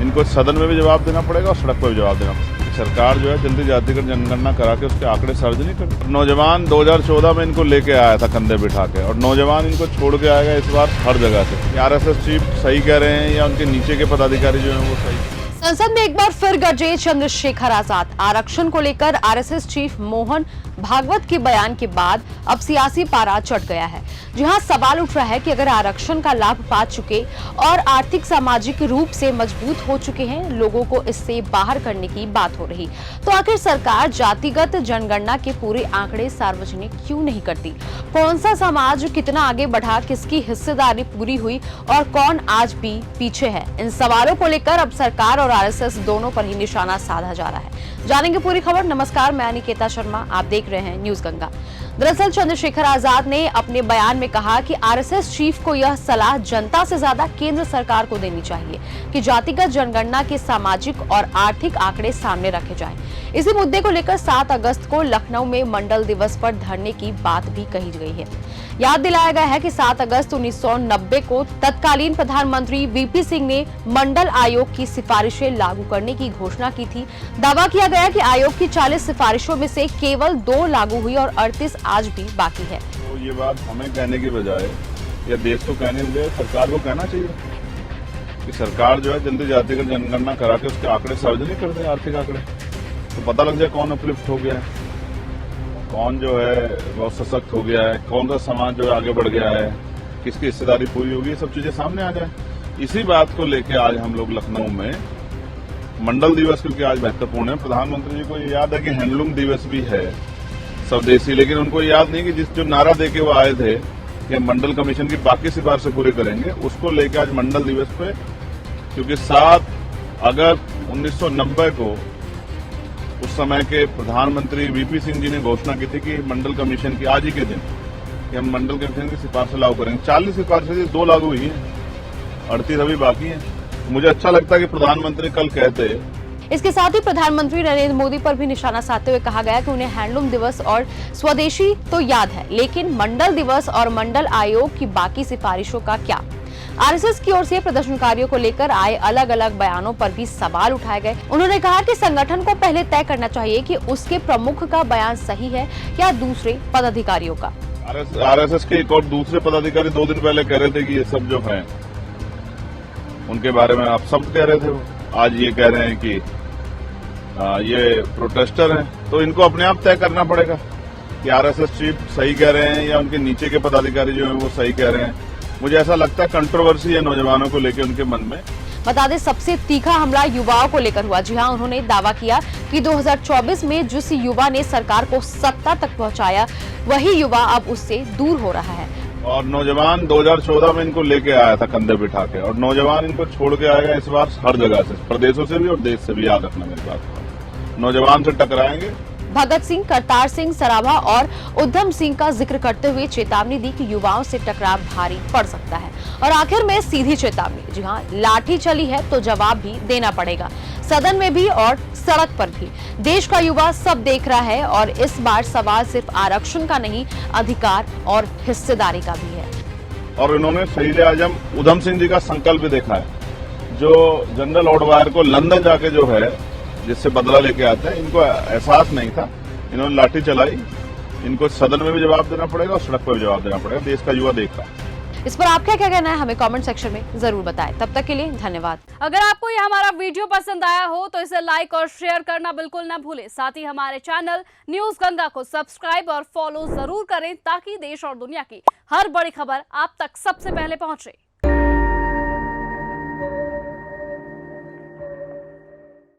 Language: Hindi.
इनको सदन में भी जवाब देना पड़ेगा और सड़क पर भी जवाब देना पड़ेगा। सरकार जो है जल्दी जातिगत जनगणना करा के उसके आंकड़े सार्वजनिक कर। नौजवान 2014 में इनको लेके आया था कंधे बिठा के, और नौजवान इनको छोड़ के आएगा इस बार हर जगह से। आरएसएस चीफ सही कह रहे हैं या उनके नीचे के पदाधिकारी जो हैं वो सही। संसद में एक बार फिर गरजे चंद्रशेखर आजाद। आरक्षण को लेकर आरएसएस चीफ मोहन भागवत के बयान के बाद अब सियासी पारा चढ़ गया है, जहां सवाल उठ रहा है कि अगर आरक्षण का लाभ पा चुके और आर्थिक सामाजिक रूप से मजबूत हो चुके हैं, लोगों को इससे बाहर करने की बात हो रही, तो आखिर सरकार जातिगत जनगणना के पूरे आंकड़े सार्वजनिक क्यों नहीं करती? कौन सा समाज कितना आगे बढ़ा, किसकी हिस्सेदारी पूरी हुई और कौन आज भी पीछे है? इन सवालों को लेकर अब सरकार और आरएसएस दोनों पर ही निशाना साधा जा रहा है। जानेंगे पूरी खबर। नमस्कार, मैं निकेता शर्मा, आप देख रहे हैं न्यूज गंगा। दरअसल चंद्रशेखर आजाद ने अपने बयान में कहा कि आरएसएस चीफ को यह सलाह जनता से ज्यादा केंद्र सरकार को देनी चाहिए कि जातिगत जनगणना के सामाजिक और आर्थिक आंकड़े सामने रखे जाएं। इसी मुद्दे को लेकर 7 अगस्त को लखनऊ में मंडल दिवस पर धरने की बात भी कही गई है। याद दिलाया गया है कि 7 अगस्त 1990 को तत्कालीन प्रधानमंत्री वीपी सिंह ने मंडल आयोग की सिफारिशें लागू करने की घोषणा की थी। दावा किया गया कि आयोग की 40 सिफारिशों में से केवल 2 लागू हुई और 38 आज भी बाकी है। तो ये बात हमें कहने की बजाय या देश को कहने की बजाय सरकार को कहना चाहिए कि सरकार जो है जल्दी जातिगत जनगणना करा के उसके आंकड़े सार्वजनिक कर दे, आर्थिक आंकड़े, तो पता लग जाए कौन अपलिफ्ट हो गया है, कौन जो है बहुत सशक्त हो गया है, कौन सा समाज जो है आगे बढ़ गया है, किसकी हिस्सेदारी पूरी होगी, ये सब चीजें सामने आ जाए। इसी बात को लेकर आज हम लोग लखनऊ में मंडल दिवस, क्योंकि आज महत्वपूर्ण है, प्रधानमंत्री जी को ये याद है कि हैंडलूम दिवस भी है स्वदेशी, लेकिन उनको याद नहीं कि जो नारा देके वो आए थे कि मंडल कमीशन की बाकी सिफारिशें पूरी करेंगे, उसको लेकर आज मंडल दिवस पे, क्योंकि 7 अगस्त 1990 को उस समय के प्रधानमंत्री वीपी सिंह जी ने घोषणा की थी कि मंडल कमीशन की आज ही के दिन कि हम मंडल कमीशन की सिफारिशें लागू करेंगे। 40 सिफारिशें 2 लागू हुई हैं, 38 अभी बाकी हैं। मुझे अच्छा लगता है कि प्रधानमंत्री कल कहते। इसके साथ ही प्रधानमंत्री नरेंद्र मोदी पर भी निशाना साधते हुए कहा गया कि उन्हें हैंडलूम दिवस और स्वदेशी तो याद है, लेकिन मंडल दिवस और मंडल आयोग की बाकी सिफारिशों का क्या? आरएसएस की ओर से प्रदर्शनकारियों को लेकर आए अलग अलग बयानों पर भी सवाल उठाए गए। उन्होंने कहा कि संगठन को पहले तय करना चाहिए कि उसके प्रमुख का बयान सही है या दूसरे पदाधिकारियों का। आरएसएस के एक और दूसरे पदाधिकारी 2 दिन पहले कह रहे थे कि ये सब जो है उनके बारे में आप सब कह रहे थे, आज ये कह रहे हैं कि ये प्रोटेस्टर हैं। तो इनको अपने आप तय करना पड़ेगा कि आरएसएस चीफ सही कह रहे हैं या उनके नीचे के पदाधिकारी जो हैं वो सही कह रहे हैं। मुझे ऐसा लगता है कंट्रोवर्सी है नौजवानों को लेकर उनके मन में। बता दें, सबसे तीखा हमला युवाओं को लेकर हुआ। जी हां, उन्होंने दावा किया कि 2024 में जिस युवा ने सरकार को सत्ता तक पहुंचाया, वही युवा अब उससे दूर हो रहा है। और नौजवान 2014 में इनको लेके आया था कंधे बिठा के, और नौजवान इनको छोड़ के आएगा इस बार हर जगह से, प्रदेशों से भी और देश से भी। याद रखना मेरी बात, नौजवान से टकराएंगे। भगत सिंह, करतार सिंह सराभा और उधम सिंह का जिक्र करते हुए चेतावनी दी कि युवाओं से टकराव भारी पड़ सकता है। और आखिर में सीधी चेतावनी, जी हाँ, लाठी चली है तो जवाब भी देना पड़ेगा, सदन में भी और सड़क पर भी। देश का युवा सब देख रहा है और इस बार सवाल सिर्फ आरक्षण का नहीं, अधिकार और हिस्सेदारी का भी है। और इन्होंने शहीद आजम उधम सिंह जी का संकल्प भी देखा है, जो जनरल ऑडवायर को लंदन जाके जो है जिससे बदला लेके आते हैं, इनको एहसास नहीं था, इन्होंने लाठी चलाई। इनको सदन में भी जवाब देना पड़ेगा और सड़क पर भी जवाब देना पड़ेगा। देश का युवा देख रहा है। इस पर आपका क्या कहना है, हमें कमेंट सेक्शन में जरूर बताएं। तब तक के लिए धन्यवाद। अगर आपको ये हमारा वीडियो पसंद आया हो तो इसे लाइक और शेयर करना बिल्कुल ना भूलें। साथ ही हमारे चैनल न्यूज गंगा को सब्सक्राइब और फॉलो जरूर करें, ताकि देश और दुनिया की हर बड़ी खबर आप तक सबसे पहले पहुंचे।